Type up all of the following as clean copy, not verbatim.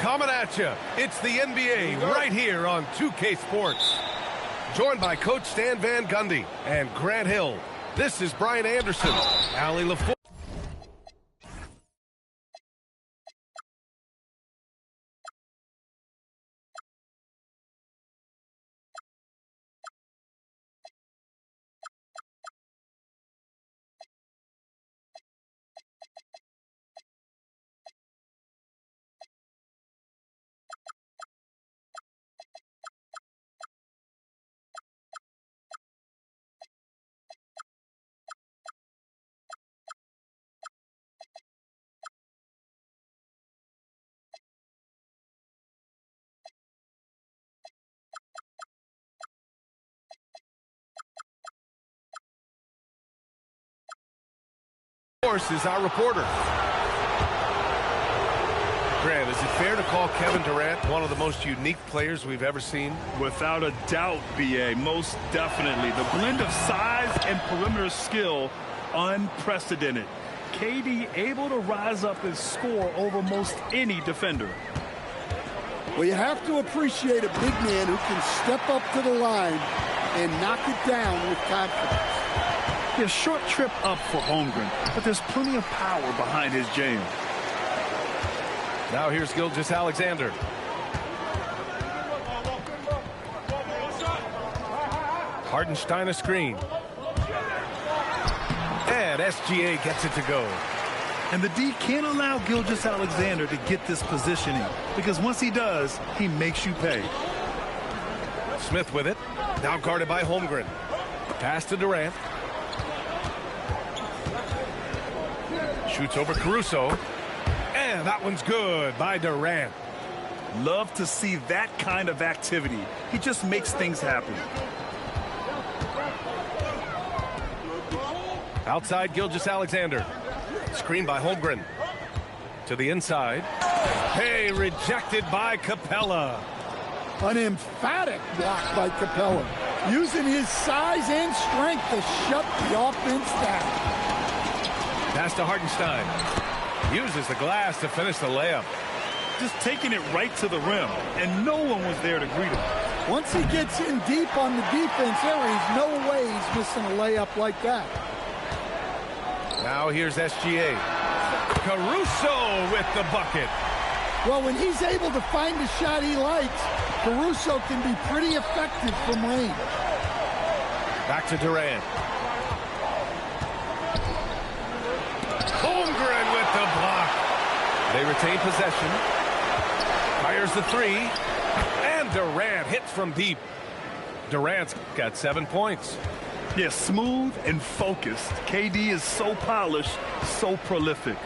coming at you. It's the NBA right here on 2K Sports. Joined by Coach Stan Van Gundy and Grant Hill. This is Brian Anderson, Allie LaFleur. Is our reporter. Grant, is it fair to call Kevin Durant one of the most unique players we've ever seen? Without a doubt, B.A., most definitely. The blend of size and perimeter skill, unprecedented. KD able to rise up and score over most any defender. Well, you have to appreciate a big man who can step up to the line and knock it down with confidence. A short trip up for Holmgren, but there's plenty of power behind his jam. Now here's Gilgeous-Alexander. Hartenstein a screen. And SGA gets it to go. And the D can't allow Gilgeous-Alexander to get this positioning, because once he does, he makes you pay. Smith with it. Now guarded by Holmgren. Pass to Durant. Shoots over Caruso. And that one's good by Durant. Love to see that kind of activity. He just makes things happen. Outside Gilgeous-Alexander. Screen by Holmgren. To the inside. Hey, rejected by Capella. An emphatic block by Capella. Using his size and strength to shut the offense down. Pass to Hartenstein. Uses the glass to finish the layup. Just taking it right to the rim, and no one was there to greet him. Once he gets in deep on the defense area, there's no way he's missing a layup like that. Now here's SGA. Caruso with the bucket. Well, when he's able to find a shot he likes, Caruso can be pretty effective from range. Back to Durant. Holmgren with the block. They retain possession. Fires the three. And Durant hits from deep. Durant's got 7 points. Yeah, smooth and focused. KD is so polished, so prolific.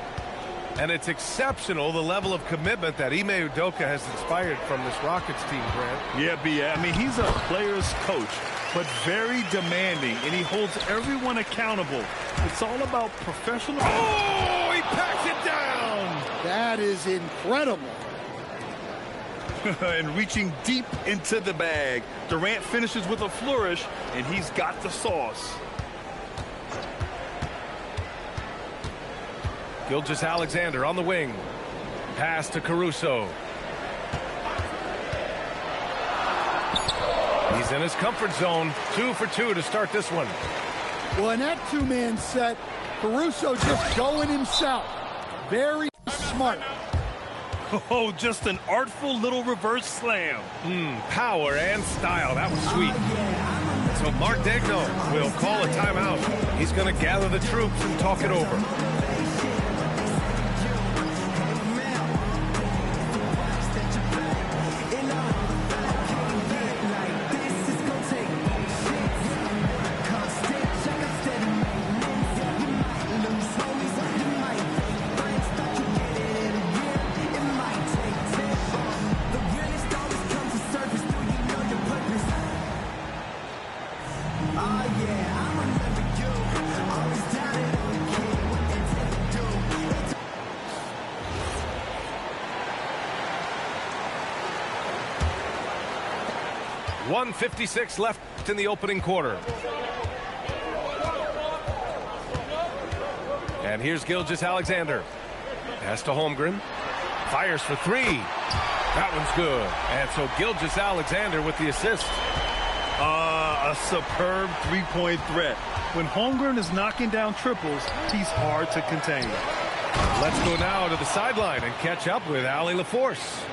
And it's exceptional, the level of commitment that Ime Udoka has inspired from this Rockets team, Grant. Yeah, B.A. I mean, he's a player's coach, but very demanding, and he holds everyone accountable. It's all about professional. Oh, he packs it down. That is incredible. And reaching deep into the bag. Durant finishes with a flourish, and he's got the sauce. Gilgeous-Alexander on the wing. Pass to Caruso. He's in his comfort zone. 2 for 2 to start this one. Well, in that two-man set, Caruso just going himself. Very smart. Oh, just an artful little reverse slam. Power and style. That was sweet. So Mark Daigneault will call a timeout. He's going to gather the troops and talk it over. .156 left in the opening quarter. And here's Gilgeous-Alexander. Pass to Holmgren. Fires for three. That one's good. And so Gilgeous-Alexander with the assist. A superb three-point threat. When Holmgren is knocking down triples, he's hard to contain. Let's go now to the sideline and catch up with Allie LaForce.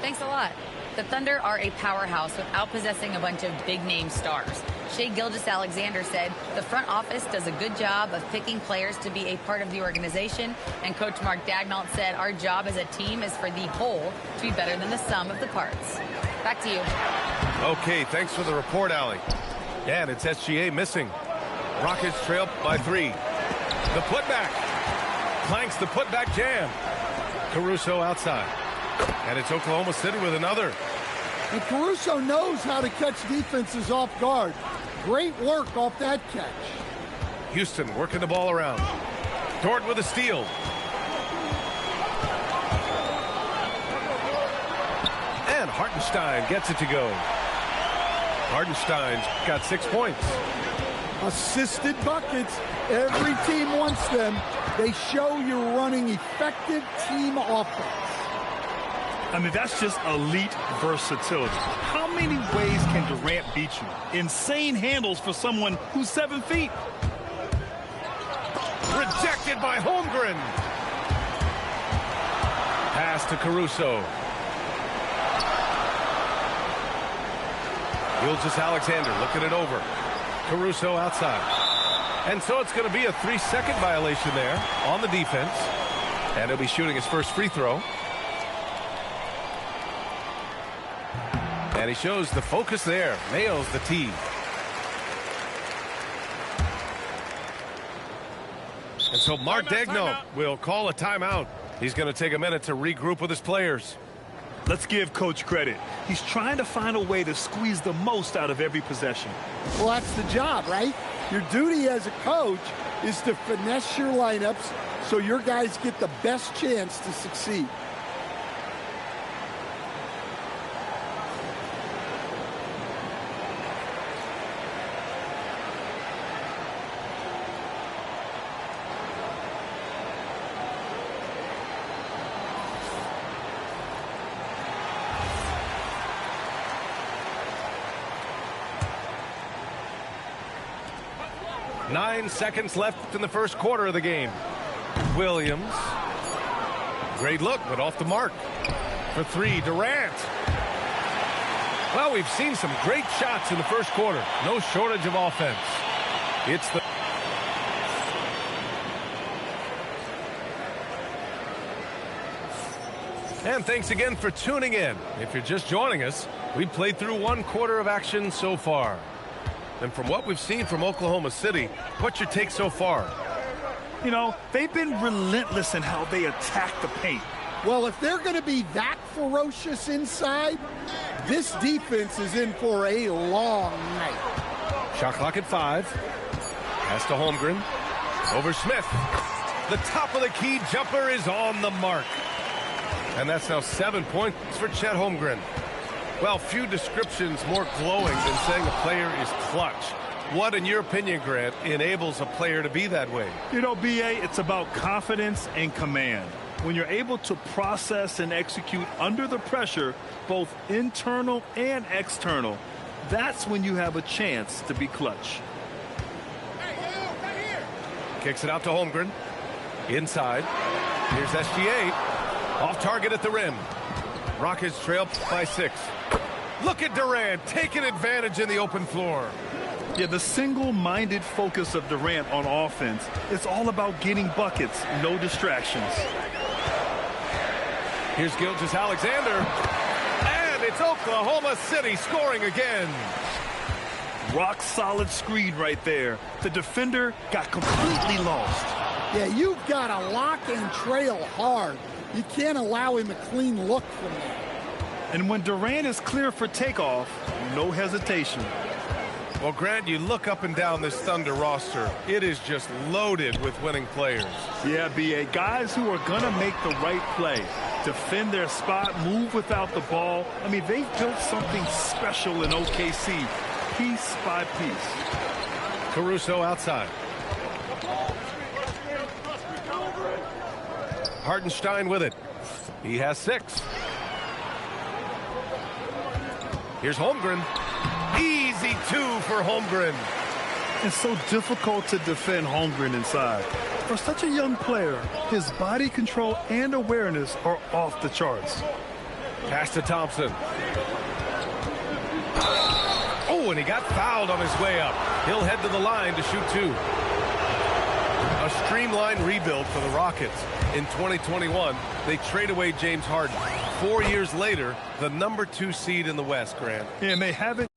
Thanks a lot. The Thunder are a powerhouse without possessing a bunch of big-name stars. Shai Gilgeous-Alexander said the front office does a good job of picking players to be a part of the organization, and Coach Mark Daigneault said our job as a team is for the whole to be better than the sum of the parts. Back to you. Okay, thanks for the report, Allie. Yeah, and it's SGA missing. Rockets trail by 3. The putback. Clanks the putback jam. Caruso outside. And it's Oklahoma City with another. And Caruso knows how to catch defenses off guard. Great work off that catch. Houston working the ball around. Dort with a steal. And Hartenstein gets it to go. Hartenstein's got 6 points. Assisted buckets. Every team wants them. They show you're running effective team offense. I mean, that's just elite versatility. How many ways can Durant beat you? Insane handles for someone who's 7 feet. Rejected by Holmgren. Pass to Caruso. Gilgeous-Alexander looking it over. Caruso outside. And so it's going to be a 3-second violation there on the defense. And he'll be shooting his first free throw. And he shows the focus there. Nails the tee. And so Mark Daigneault will call a timeout. He's going to take a minute to regroup with his players. Let's give Coach credit. He's trying to find a way to squeeze the most out of every possession. Well, that's the job, right? Your duty as a coach is to finesse your lineups so your guys get the best chance to succeed. Nine seconds left in the first quarter of the game. Williams. Great look, but off the mark. For 3, Durant. Well, we've seen some great shots in the first quarter. No shortage of offense. It's the... And thanks again for tuning in. If you're just joining us, we've played through 1 quarter of action so far. And from what we've seen from Oklahoma City, what's your take so far? You know, they've been relentless in how they attack the paint. Well, if they're going to be that ferocious inside, this defense is in for a long night. Shot clock at 5. Pass to Holmgren. Over Smith. The top of the key jumper is on the mark. And that's now 7 points for Chet Holmgren. Well, few descriptions more glowing than saying a player is clutch. What, in your opinion, Grant, enables a player to be that way? You know, B.A., it's about confidence and command. When you're able to process and execute under the pressure, both internal and external, that's when you have a chance to be clutch. Kicks it out to Holmgren. Inside. Here's SGA. Off target at the rim. Rockets trail by 6. Look at Durant taking advantage in the open floor. Yeah, the single-minded focus of Durant on offense is all about getting buckets, no distractions. Here's Gilgeous-Alexander. And it's Oklahoma City scoring again. Rock-solid screen right there. The defender got completely lost. Yeah, you've got to lock and trail hard. You can't allow him a clean look from there. And when Durant is clear for takeoff, no hesitation. Well, Grant, you look up and down this Thunder roster. It is just loaded with winning players. Yeah, B.A., guys who are going to make the right play, defend their spot, move without the ball. I mean, they've built something special in OKC, piece by piece. Caruso outside. Hartenstein with it. He has 6. Here's Holmgren. Easy 2 for Holmgren. It's so difficult to defend Holmgren inside. For such a young player, his body control and awareness are off the charts. Pass to Thompson. Oh, and he got fouled on his way up. He'll head to the line to shoot 2. A streamlined rebuild for the Rockets. In 2021, they trade away James Harden. 4 years later, the number 2 seed in the West, Grant. And they haven't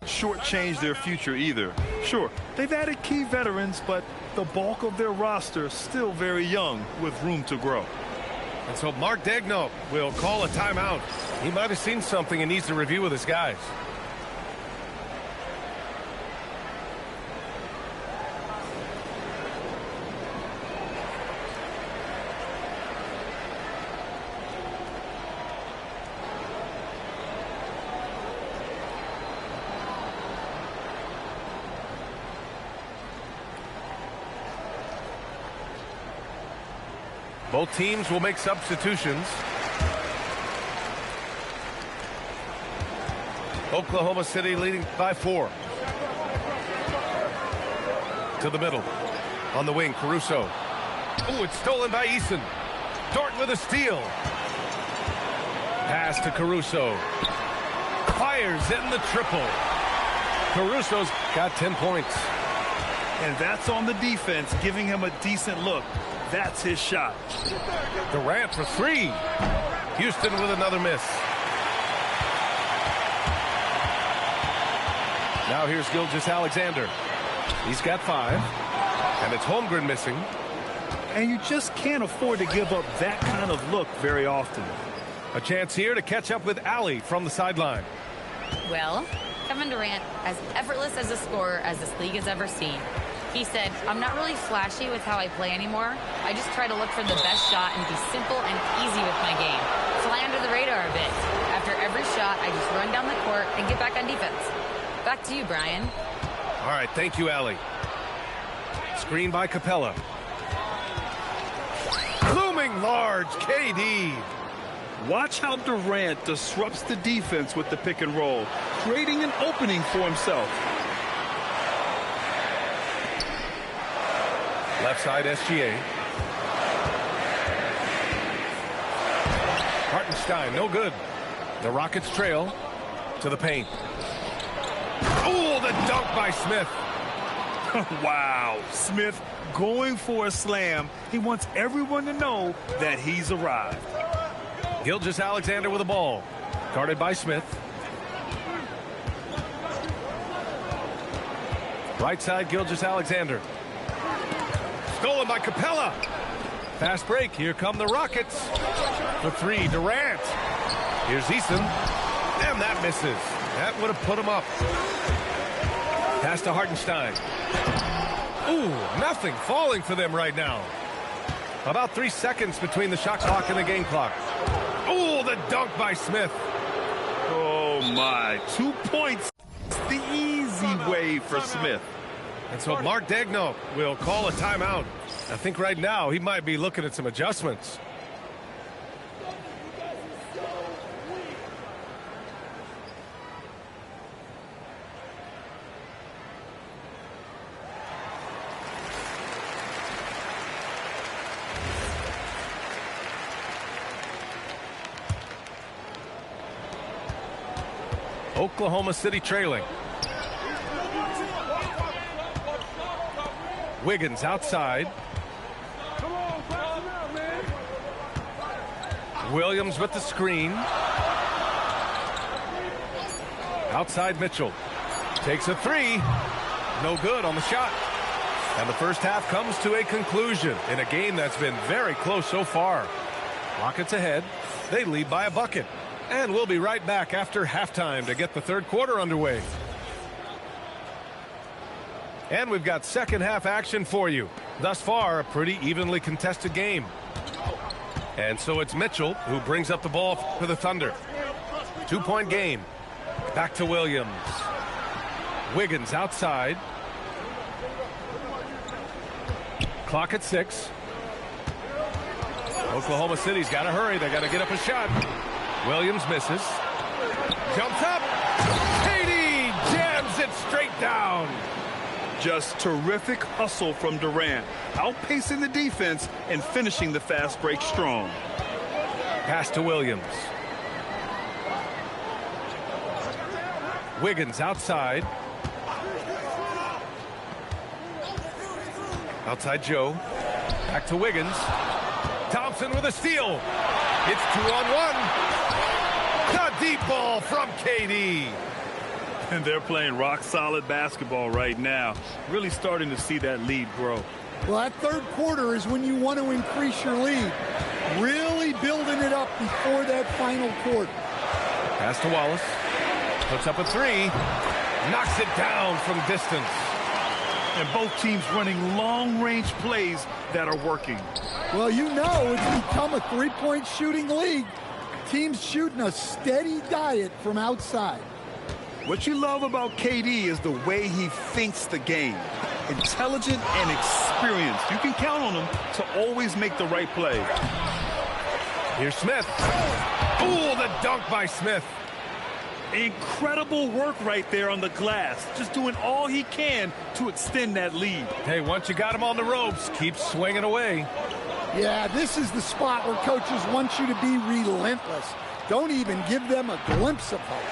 shortchanged their future either. Sure, they've added key veterans, but the bulk of their roster is still very young with room to grow. And so Mark Daigneault will call a timeout. He might have seen something and needs to review with his guys. Both teams will make substitutions. Oklahoma City leading by 4. To the middle. On the wing, Caruso. Oh, it's stolen by Eason. Dort with a steal. Pass to Caruso. Fires in the triple. Caruso's got 10 points. And that's on the defense, giving him a decent look. That's his shot. Durant for 3. Houston with another miss. Now here's Gilgeous-Alexander. He's got 5. And it's Holmgren missing. And you just can't afford to give up that kind of look very often. A chance here to catch up with Allie from the sideline. Well, Kevin Durant, as effortless as a scorer as this league has ever seen. He said, I'm not really flashy with how I play anymore. I just try to look for the best shot and be simple and easy with my game. Fly under the radar a bit. After every shot, I just run down the court and get back on defense. Back to you, Brian. All right, thank you, Allie. Screen by Capella. Looming large, KD. Watch how Durant disrupts the defense with the pick and roll, creating an opening for himself. Left side SGA. Hartenstein, no good. The Rockets trail to the paint. Oh, the dunk by Smith. Wow, Smith going for a slam. He wants everyone to know that he's arrived. Gilgeous-Alexander with the ball. Guarded by Smith. Right side, Gilgeous-Alexander. Stolen by Capella. Fast break. Here come the Rockets. For 3, Durant. Here's Eason. And that misses. That would have put him up. Pass to Hartenstein. Ooh, nothing falling for them right now. About 3 seconds between the shot clock and the game clock. Ooh, the dunk by Smith. Oh, my. 2 points. The easy way for Smith. And so Mark Daigneault will call a timeout. I think right now he might be looking at some adjustments. Oklahoma City trailing. Wiggins outside. Williams with the screen. Outside Mitchell. Takes a 3. No good on the shot. And the first half comes to a conclusion in a game that's been very close so far. Rockets ahead. They lead by a bucket. And we'll be right back after halftime to get the third quarter underway. And we've got second half action for you. Thus far, a pretty evenly contested game. And so it's Mitchell who brings up the ball for the Thunder. 2-point game. Back to Williams. Wiggins outside. Clock at 6. Oklahoma City's got to hurry. They got to get up a shot. Williams misses. Jumps up. KD jams it straight down. Just terrific hustle from Durant, outpacing the defense and finishing the fast break strong. Pass to Williams. Wiggins outside. Outside Joe. Back to Wiggins. Thompson with a steal. It's 2-on-1. The deep ball from KD. And they're playing rock-solid basketball right now. Really starting to see that lead grow. Well, that third quarter is when you want to increase your lead. Really building it up before that final quarter. Pass to Wallace. Puts up a 3. Knocks it down from distance. And both teams running long-range plays that are working. Well, you know it's become a three-point shooting league. Teams shooting a steady diet from outside. What you love about KD is the way he thinks the game. Intelligent and experienced. You can count on him to always make the right play. Here's Smith. Ooh, the dunk by Smith. Incredible work right there on the glass. Just doing all he can to extend that lead. Hey, once you got him on the ropes, keep swinging away. Yeah, this is the spot where coaches want you to be relentless. Don't even give them a glimpse of hope.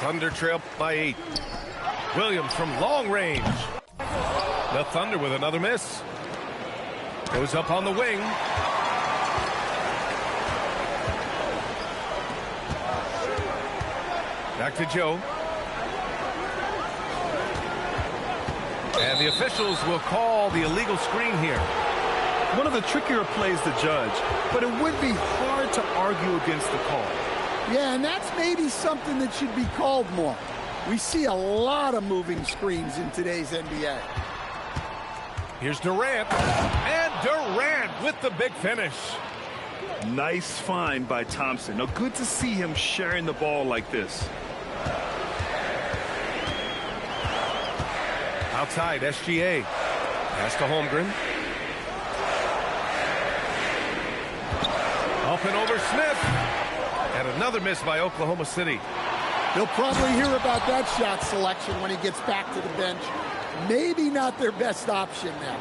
Thunder trail by 8. Williams from long range. The Thunder with another miss. Goes up on the wing. Back to Joe. And the officials will call the illegal screen here. One of the trickier plays to judge, but it would be hard to argue against the call. Yeah, and that's maybe something that should be called more. We see a lot of moving screens in today's NBA. Here's Durant. And Durant with the big finish. Nice find by Thompson. Now, good to see him sharing the ball like this. Outside, SGA. Pass to Holmgren. Up and over Smith. And another miss by Oklahoma City. He'll probably hear about that shot selection when he gets back to the bench. Maybe not their best option now.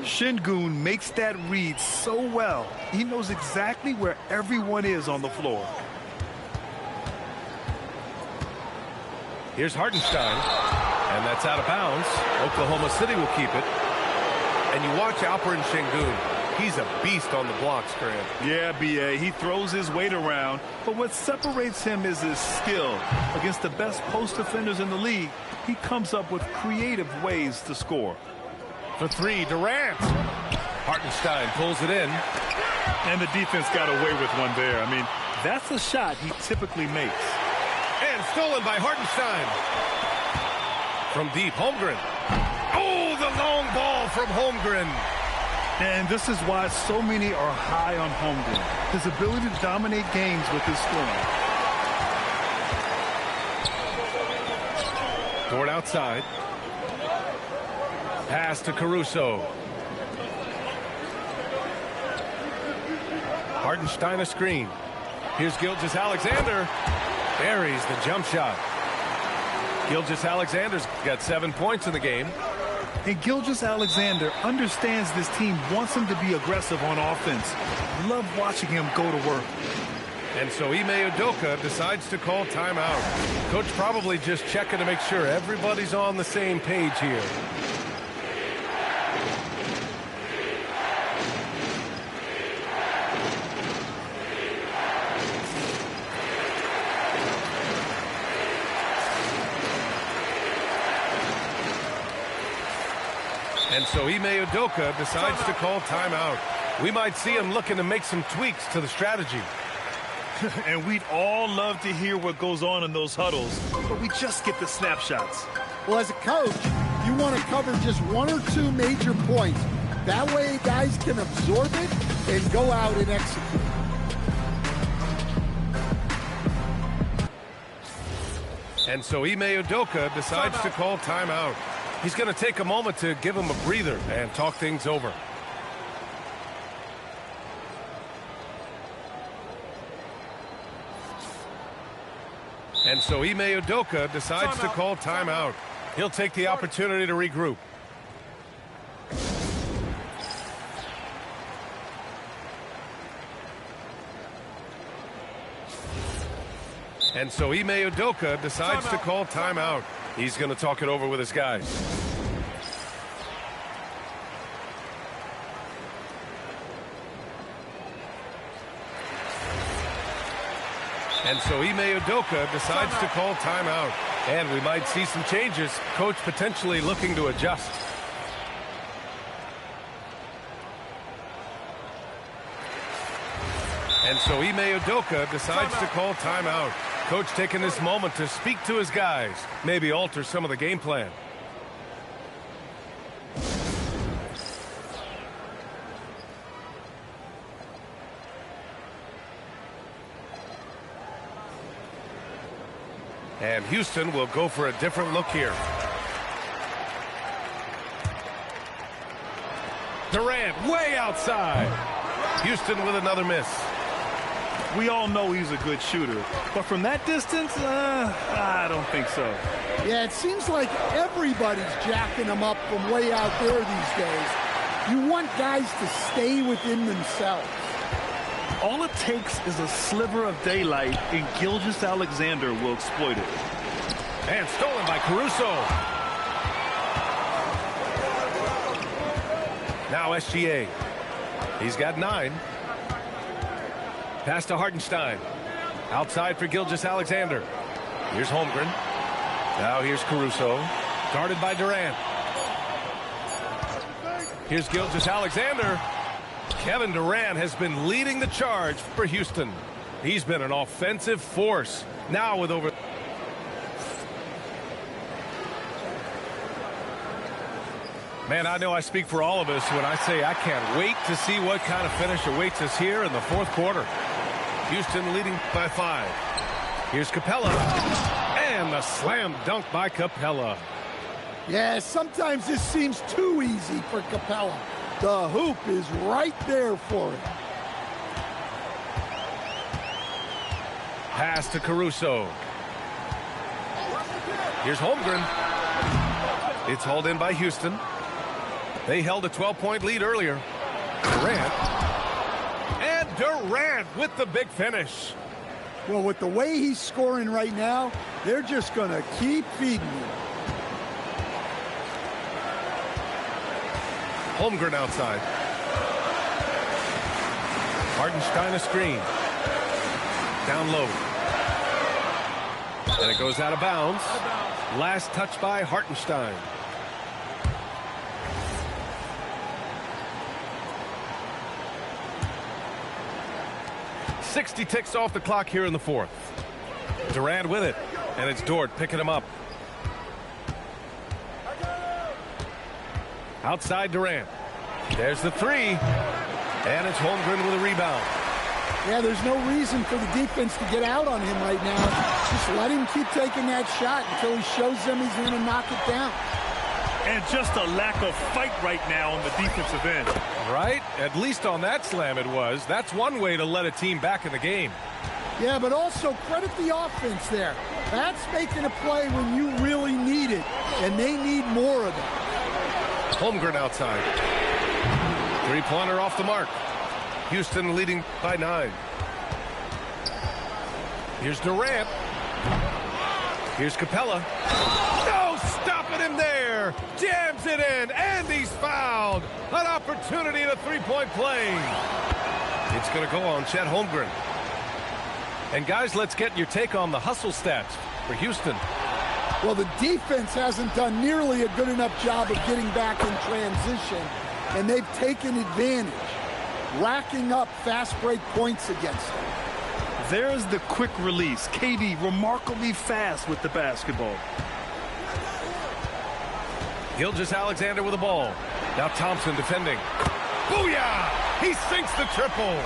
Şengün makes that read so well. He knows exactly where everyone is on the floor. Here's Hartenstein. And that's out of bounds. Oklahoma City will keep it. And you watch Alperen Şengün. He's a beast on the blocks, Grant. Yeah, B.A. He throws his weight around, but what separates him is his skill. Against the best post defenders in the league, he comes up with creative ways to score. For 3, Durant. Hartenstein pulls it in. And the defense got away with one there. I mean, that's a shot he typically makes. And stolen by Hartenstein. From deep, Holmgren. Oh, the long ball from Holmgren. And this is why so many are high on Holmgren. His ability to dominate games with his scoring. Dort outside. Pass to Caruso. Hartenstein a screen. Here's Gilgeous-Alexander. Buries the jump shot. Gilgeous-Alexander's got 7 points in the game. And Gilgeous-Alexander understands this team wants him to be aggressive on offense. Love watching him go to work. And so Ime Udoka decides to call timeout. Coach probably just checking to make sure everybody's on the same page here. And so Ime Udoka decides to call timeout. We might see him looking to make some tweaks to the strategy. And we'd all love to hear what goes on in those huddles, but we just get the snapshots. Well, as a coach, you want to cover just 1 or 2 major points. That way guys can absorb it and go out and execute. And so Ime Udoka decides to call timeout. He's going to take a moment to give him a breather and talk things over. And so Ime Udoka decides to call timeout. He'll take the opportunity to regroup. And so Ime Udoka decides to call timeout. He's going to talk it over with his guys. And so Ime Udoka decides to call timeout. And we might see some changes. Coach potentially looking to adjust. And so Ime Udoka decides to call timeout. Coach taking this moment to speak to his guys. Maybe alter some of the game plan. And Houston will go for a different look here. Durant way outside. Houston with another miss. We all know he's a good shooter, but from that distance, I don't think so. Yeah, it seems like everybody's jacking him up from way out there these days. You want guys to stay within themselves. All it takes is a sliver of daylight, and Gilgeous-Alexander will exploit it. And stolen by Caruso. Now SGA. He's got 9. Pass to Hartenstein. Outside for Gilgeous-Alexander. Here's Holmgren. Now here's Caruso. Guarded by Durant. Here's Gilgeous-Alexander. Kevin Durant has been leading the charge for Houston. He's been an offensive force. Now with over... Man, I know I speak for all of us when I say I can't wait to see what kind of finish awaits us here in the fourth quarter. Houston leading by 5. Here's Capella. And the slam dunk by Capella. Yeah, sometimes this seems too easy for Capella. The hoop is right there for him. Pass to Caruso. Here's Holmgren. It's hauled in by Houston. They held a 12-point lead earlier. Durant. And Durant with the big finish. Well, with the way he's scoring right now, they're just going to keep feeding him. Holmgren outside. Hartenstein a screen. Down low. And it goes out of bounds. Last touch by Hartenstein. .60 ticks off the clock here in the fourth. Durant with it. And it's Dort picking him up. Outside Durant. There's the 3. And it's Holmgren with a rebound. Yeah, there's no reason for the defense to get out on him right now. Just let him keep taking that shot until he shows them he's going to knock it down. And just a lack of fight right now on the defensive end. Right? At least on that slam it was. That's one way to let a team back in the game. Yeah, but also credit the offense there. That's making a play when you really need it, and they need more of it. Holmgren outside. 3-pointer off the mark. Houston leading by 9. Here's Durant. Here's Capella. No, stopping him there. Jams it in, and he's fouled. An opportunity at a 3-point play. It's going to go on Chet Holmgren. And guys, let's get your take on the hustle stats for Houston. Well, the defense hasn't done nearly a good enough job of getting back in transition, and they've taken advantage, racking up fast break points against them. There's the quick release. KD remarkably fast with the basketball. Gilgeous-Alexander with the ball. Now Thompson defending. Booyah! He sinks the triple.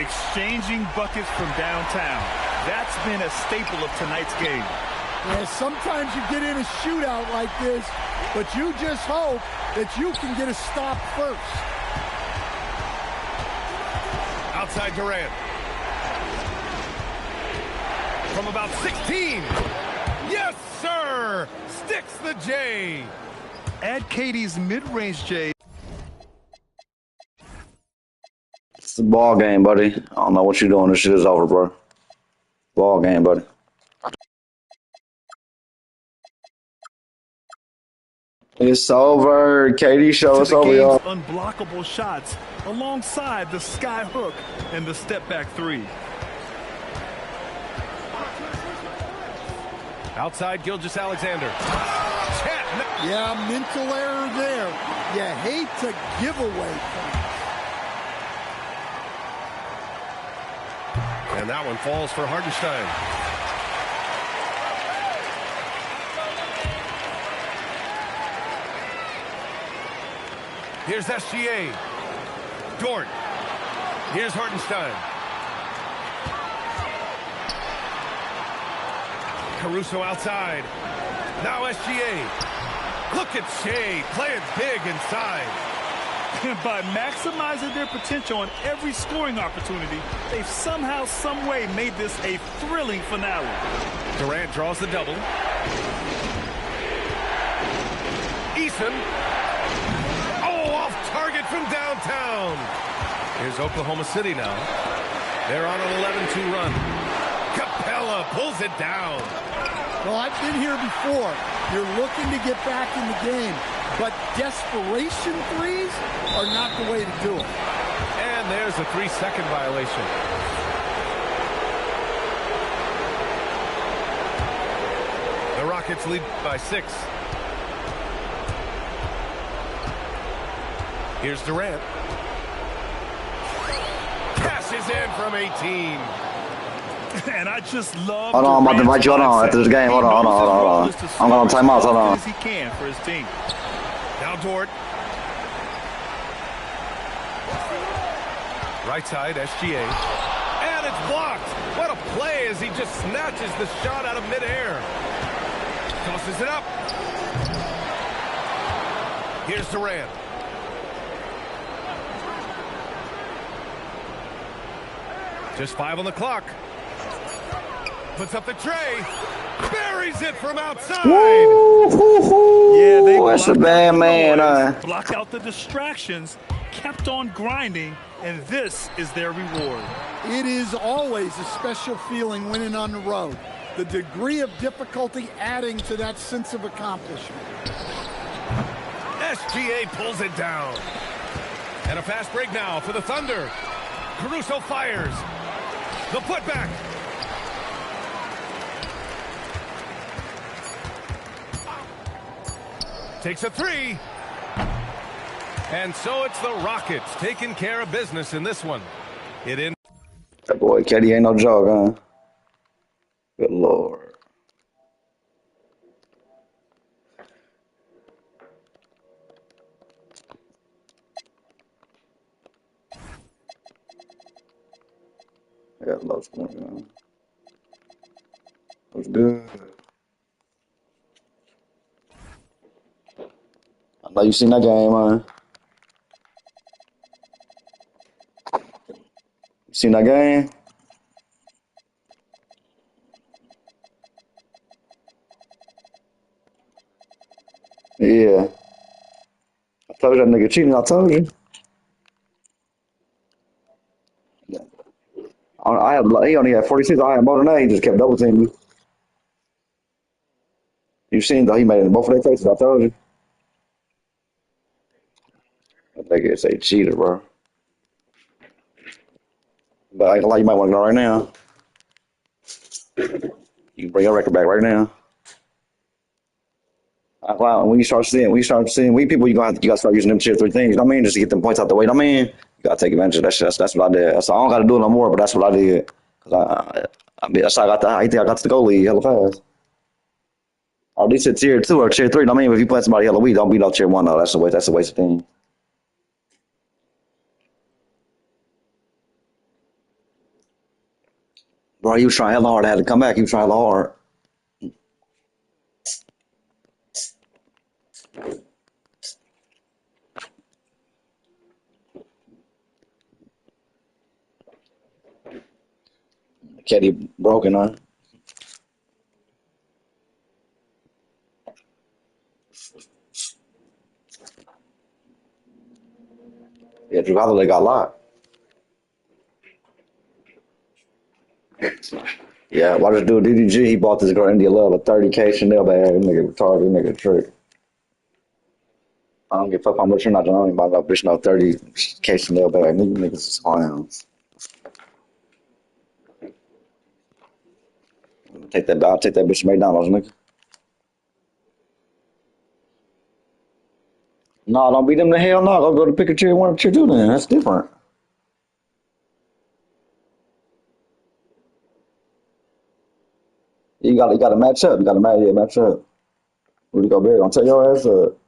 Exchanging buckets from downtown. That's been a staple of tonight's game. Yeah, sometimes you get in a shootout like this, but you just hope that you can get a stop first. Outside Durant. From about 16. Yes, sir! Sticks the J. At KD's mid-range J. It's a ball game, buddy. I don't know what you're doing. This shit is over, bro. Ball game, buddy. It's over. KD show us over, y'all. Unblockable shots alongside the sky hook and the step back three. Outside Gilgeous-Alexander. Yeah, mental error there. You hate to give away points. And that one falls for Hartenstein. Here's SGA. Dort. Here's Hartenstein. Caruso outside. Now SGA. Look at Shea playing big inside. And by maximizing their potential on every scoring opportunity, they've somehow, some way made this a thrilling finale. Durant draws the double. Eason. Oh, off target from downtown. Here's Oklahoma City now. They're on an 11-2 run. Capella pulls it down. Well, I've been here before. You're looking to get back in the game, but desperation threes are not the way to do it. And there's a 3-second violation. The Rockets lead by 6. Here's Durant. Cashes in from 18. And I just love. Hold on, I'm about to invite you. Hold on, after this game. Hold on. I'm going to time out. Hold on. As he can for his team. Now Dort. Right side, SGA. And it's blocked. What a play as he just snatches the shot out of midair. Tosses it up. Here's Durant. Just 5 on the clock. Puts up the tray. Buries it from outside. Yeah, they That's a bad man. Blocked out the distractions, kept on grinding, and this is their reward. It is always a special feeling winning on the road. The degree of difficulty adding to that sense of accomplishment. SGA pulls it down. And a fast break now for the Thunder. Caruso fires. The putback. Takes a 3. And so it's the Rockets taking care of business in this one. That boy, KD ain't no joke, huh? Good Lord. Yeah, love's going on. What's good? I know you seen that game, man. You seen that game? Yeah. I told you that nigga cheating. I told you. He only had 46. I had more than that. He just kept double teaming me. You seen though? He made it in both of their faces. I told you. That nigga is a cheater, bro. But I ain't gonna lie, you might want to go right now. You can bring your record back right now. Wow, when you start seeing weak people, you gotta start using them tier 3 things. You know what I mean? Just to get them points out the way. You know what I mean? You gotta take advantage of that shit. That's what I did. So I don't gotta do it no more, but that's what I did. Cause I mean, that's how I think I got to the goal league hella fast. Or at least at tier 2 or tier 3. You know what I mean? If you play somebody hella weak, don't beat up tier 1 though. That's a waste of things. Bro, he was trying hella hard. I had to come back. He was trying hella hard. Caddy broken, huh? Yeah, Drew Holiday got locked. Yeah, why this dude DDG? He bought this girl India Love a 30K Chanel bag. This nigga retarded. This nigga trick. I don't give a fuck how much you're not doing. About no bitch no 30K Chanel bag. Niggas is clowns. Take that. I'll take that bitch to McDonald's, nigga. No, don't beat them to hell. No, go to pick a chair, one or chair two. Then that's different. You got to match up. You got to match up. Rudy Gobert, don't tell your ass up.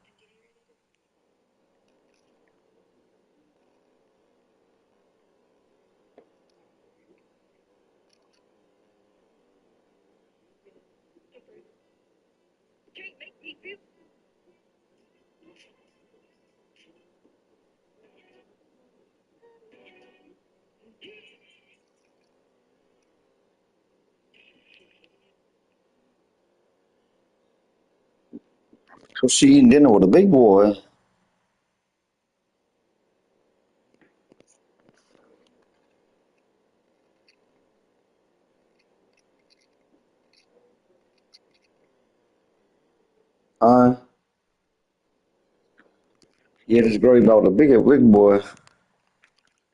So she eating dinner with a big boy. Uh, yeah, this girl about with a big boy.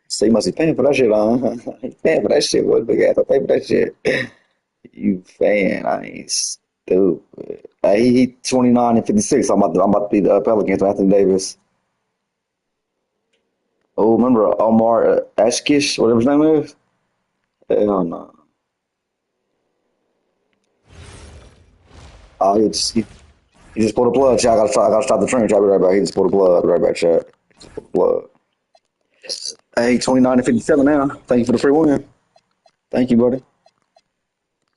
So you must be paying for that shit, He paying for that shit. What big ass? I pay for that shit. You fan? I ain't stupid. He 29 and 56. I'm about to be the Pelicans with Anthony Davis. Oh, remember Omar Ashkish, whatever his name is? Hell no. He just pulled a plug. Chat. I gotta stop the train. Chat. I'll be right back. He just pulled a plug. I'll be right back, chat. He just pulled a plug. Hey, 29 and 57 now. Thank you for the free win. Thank you, buddy.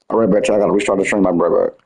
All right, back, chat. I gotta restart the train. I'll be right back.